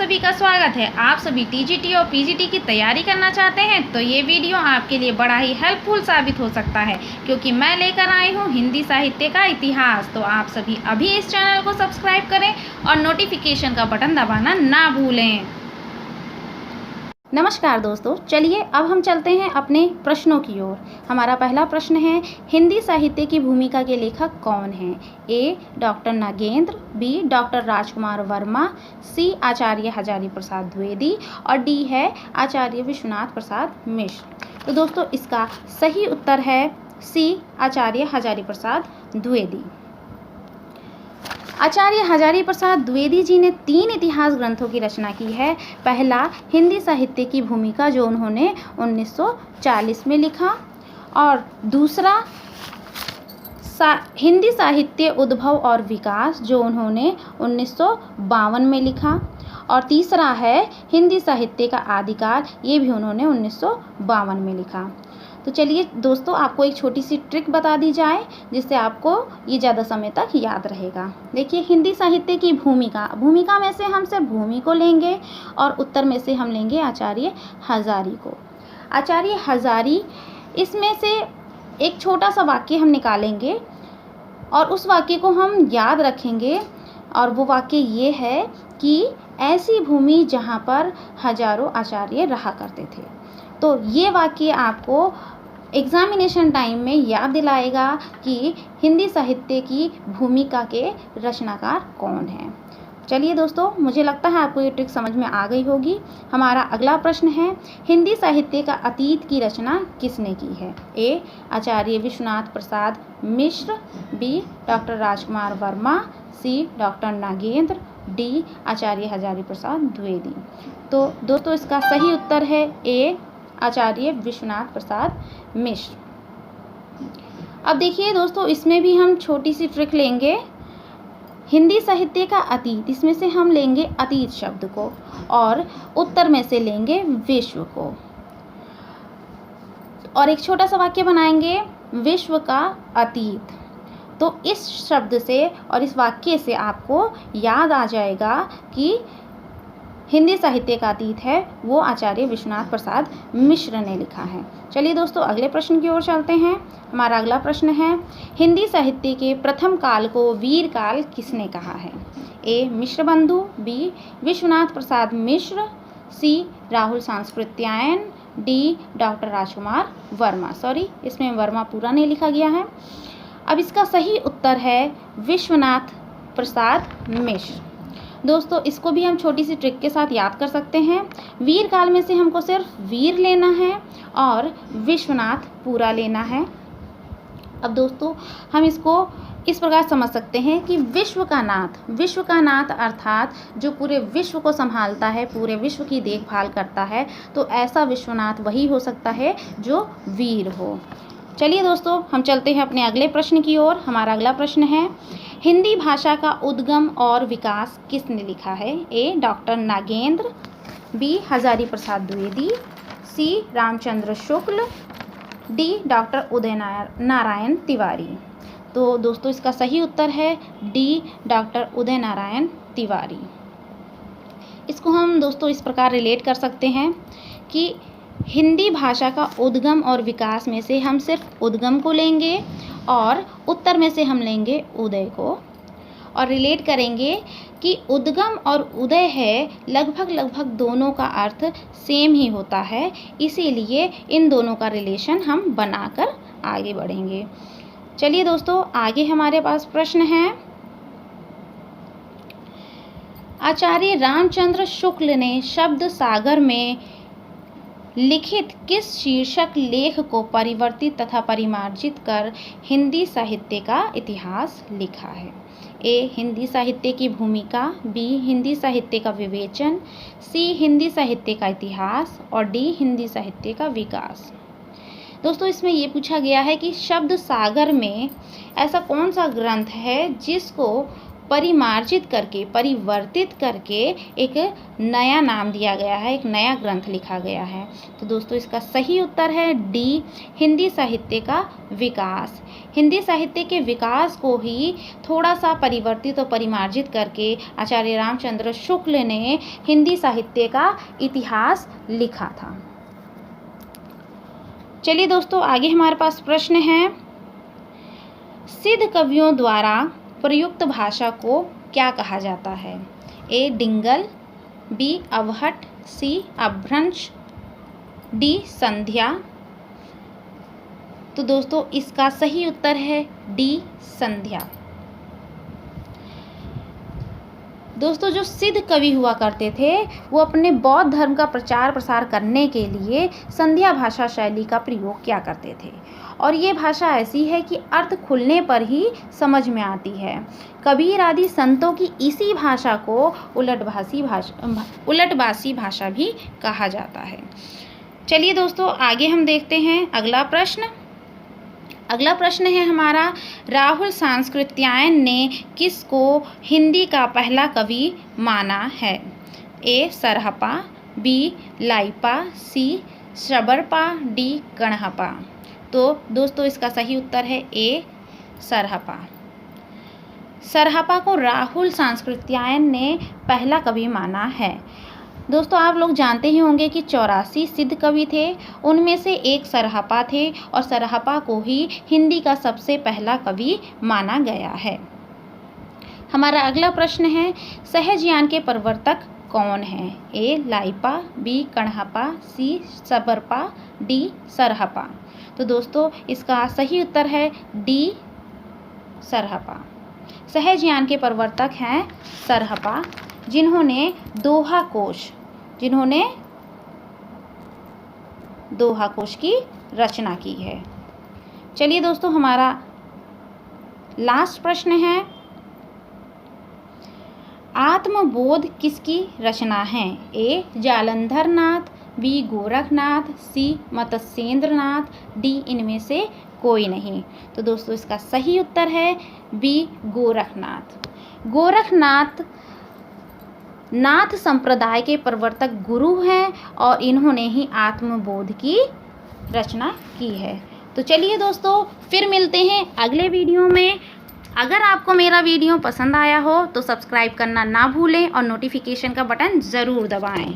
सभी का स्वागत है। आप सभी टीजीटी और पीजीटी की तैयारी करना चाहते हैं तो ये वीडियो आपके लिए बड़ा ही हेल्पफुल साबित हो सकता है, क्योंकि मैं लेकर आई हूँ हिंदी साहित्य का इतिहास। तो आप सभी अभी इस चैनल को सब्सक्राइब करें और नोटिफिकेशन का बटन दबाना ना भूलें। नमस्कार दोस्तों, चलिए अब हम चलते हैं अपने प्रश्नों की ओर। हमारा पहला प्रश्न है, हिंदी साहित्य की भूमिका के लेखक कौन हैं? A. Doctor Nagendra, B. Doctor Rajkumar Verma, C. Acharya Hazari Prasad Dwivedi और डी है आचार्य विश्वनाथ प्रसाद मिश्र। तो दोस्तों इसका सही उत्तर है सी. आचार्य हजारी प्रसाद द्विवेदी। आचार्य हजारी प्रसाद द्विवेदी जी ने 3 इतिहास ग्रंथों की रचना की है। पहला हिंदी साहित्य की भूमिका, जो उन्होंने 1940 में लिखा, और दूसरा हिंदी साहित्य उद्भव और विकास, जो उन्होंने 1952 में लिखा, और तीसरा है हिंदी साहित्य का आदिकाल, ये भी उन्होंने 1952 में लिखा। तो चलिए दोस्तों, आपको एक छोटी सी ट्रिक बता दी जाए जिससे आपको ये ज़्यादा समय तक याद रहेगा। देखिए, हिंदी साहित्य की भूमिका में से हम सिर्फ भूमि को लेंगे और उत्तर में से हम लेंगे आचार्य हजारी को। आचार्य हजारी, इसमें से एक छोटा सा वाक्य हम निकालेंगे और उस वाक्य को हम याद रखेंगे, और वो वाक्य ये है कि ऐसी भूमि जहाँ पर हजारों आचार्य रहा करते थे। तो ये वाक्य आपको एग्जामिनेशन टाइम में याद दिलाएगा कि हिंदी साहित्य की भूमिका के रचनाकार कौन है। चलिए दोस्तों, मुझे लगता है आपको ये ट्रिक समझ में आ गई होगी। हमारा अगला प्रश्न है, हिंदी साहित्य का अतीत की रचना किसने की है? A. Acharya Vishwanath Prasad Mishra, B. Doctor Rajkumar Verma, C. Doctor Nagendra, D. Acharya Hazari Prasad Dwivedi. तो दोस्तों इसका सही उत्तर है ए. आचार्य विश्वनाथ प्रसाद मिश्र। अब देखिए दोस्तों, इसमें भी हम छोटी सी ट्रिक लेंगे। हिंदी साहित्य का अतीत, इसमें से हम लेंगे अतीत शब्द को और उत्तर में से लेंगे विश्व को, और एक छोटा सा वाक्य बनाएंगे, विश्व का अतीत। तो इस शब्द से और इस वाक्य से आपको याद आ जाएगा कि हिंदी साहित्य का अतीत है वो आचार्य विश्वनाथ प्रसाद मिश्र ने लिखा है। चलिए दोस्तों, अगले प्रश्न की ओर चलते हैं। हमारा अगला प्रश्न है, हिंदी साहित्य के प्रथम काल को वीर काल किसने कहा है? ए. मिश्र बंधु, बी. विश्वनाथ प्रसाद मिश्र, सी. Rahul Sankrityayan, D. Doctor Rajkumar Verma. Sorry, इसमें वर्मा पूरा नहीं लिखा गया है। अब इसका सही उत्तर है विश्वनाथ प्रसाद मिश्र। दोस्तों इसको भी हम छोटी सी ट्रिक के साथ याद कर सकते हैं। वीर काल में से हमको सिर्फ वीर लेना है और विश्वनाथ पूरा लेना है। अब दोस्तों हम इसको इस प्रकार समझ सकते हैं कि विश्व का नाथ अर्थात जो पूरे विश्व को संभालता है, पूरे विश्व की देखभाल करता है, तो ऐसा विश्वनाथ वही हो सकता है जो वीर हो। चलिए दोस्तों, हम चलते हैं अपने अगले प्रश्न की ओर। हमारा अगला प्रश्न है, हिंदी भाषा का उद्गम और विकास किसने लिखा है? A. Doctor Nagendra, B. Hazari Prasad Dwivedi, C. Ramchandra Shukla, D. Doctor Uday Narayan Tiwari. तो दोस्तों इसका सही उत्तर है डी. डॉक्टर उदय नारायण तिवारी। इसको हम दोस्तों इस प्रकार रिलेट कर सकते हैं कि हिंदी भाषा का उद्गम और विकास में से हम सिर्फ उद्गम को लेंगे और उत्तर में से हम लेंगे उदय को, और रिलेट करेंगे कि उद्गम और उदय है लगभग दोनों का अर्थ सेम ही होता है, इसीलिए इन दोनों का रिलेशन हम बनाकर आगे बढ़ेंगे। चलिए दोस्तों, आगे हमारे पास प्रश्न है, आचार्य रामचंद्र शुक्ल ने शब्द सागर में लिखित किस शीर्षक लेख को परिवर्तित तथा परिमार्जित कर हिंदी साहित्य का इतिहास लिखा है? ए. हिंदी साहित्य की भूमिका, बी. हिंदी साहित्य का विवेचन, सी. हिंदी साहित्य का इतिहास और डी. हिंदी साहित्य का विकास। दोस्तों इसमें ये पूछा गया है कि शब्द सागर में ऐसा कौन सा ग्रंथ है जिसको परिमार्जित करके, परिवर्तित करके एक नया नाम दिया गया है, एक नया ग्रंथ लिखा गया है। तो दोस्तों इसका सही उत्तर है डी, हिंदी साहित्य का विकास। हिंदी साहित्य के विकास को ही थोड़ा सा परिवर्तित और परिमार्जित करके आचार्य रामचंद्र शुक्ल ने हिंदी साहित्य का इतिहास लिखा था। चलिए दोस्तों, आगे हमारे पास प्रश्न है, सिद्ध कवियों द्वारा प्रयुक्त भाषा को क्या कहा जाता है? ए डिंगल, बी अवहट, सी अपभ्रंश, डी संध्या। तो दोस्तों इसका सही उत्तर है डी संध्या। दोस्तों जो सिद्ध कवि हुआ करते थे वो अपने बौद्ध धर्म का प्रचार प्रसार करने के लिए संध्या भाषा शैली का प्रयोग किया करते थे, और ये भाषा ऐसी है कि अर्थ खुलने पर ही समझ में आती है। कबीर आदि संतों की इसी भाषा को उलटबासी भाषा भी कहा जाता है। चलिए दोस्तों आगे हम देखते हैं अगला प्रश्न। अगला प्रश्न है हमारा, राहुल सांस्कृत्यायन ने किसको हिंदी का पहला कवि माना है? ए सरहपा, बी लाइपा, सी शबरपा, डी गणहपा। तो दोस्तों इसका सही उत्तर है ए सरहपा। सरहपा को राहुल सांस्कृत्यायन ने पहला कवि माना है। दोस्तों आप लोग जानते ही होंगे कि 84 सिद्ध कवि थे, उनमें से एक सरहपा थे, और सरहपा को ही हिंदी का सबसे पहला कवि माना गया है। हमारा अगला प्रश्न है, सहजयान के प्रवर्तक कौन है? ए लाइपा, बी गणहपा, सी शबरपा, डी सरहपा। तो दोस्तों इसका सही उत्तर है डी सरहपा। सहजयान के प्रवर्तक हैं सरहपा, जिन्होंने दोहा कोश की रचना की है। चलिए दोस्तों हमारा लास्ट प्रश्न है, आत्मबोध किसकी रचना है? ए जालंधर नाथ, बी गोरखनाथ, सी मत्स्येंद्रनाथ, डी इनमें से कोई नहीं। तो दोस्तों इसका सही उत्तर है बी गोरखनाथ। गोरखनाथ नाथ संप्रदाय के प्रवर्तक गुरु हैं और इन्होंने ही आत्मबोध की रचना की है। तो चलिए दोस्तों फिर मिलते हैं अगले वीडियो में। अगर आपको मेरा वीडियो पसंद आया हो तो सब्सक्राइब करना ना भूलें और नोटिफिकेशन का बटन ज़रूर दबाएं।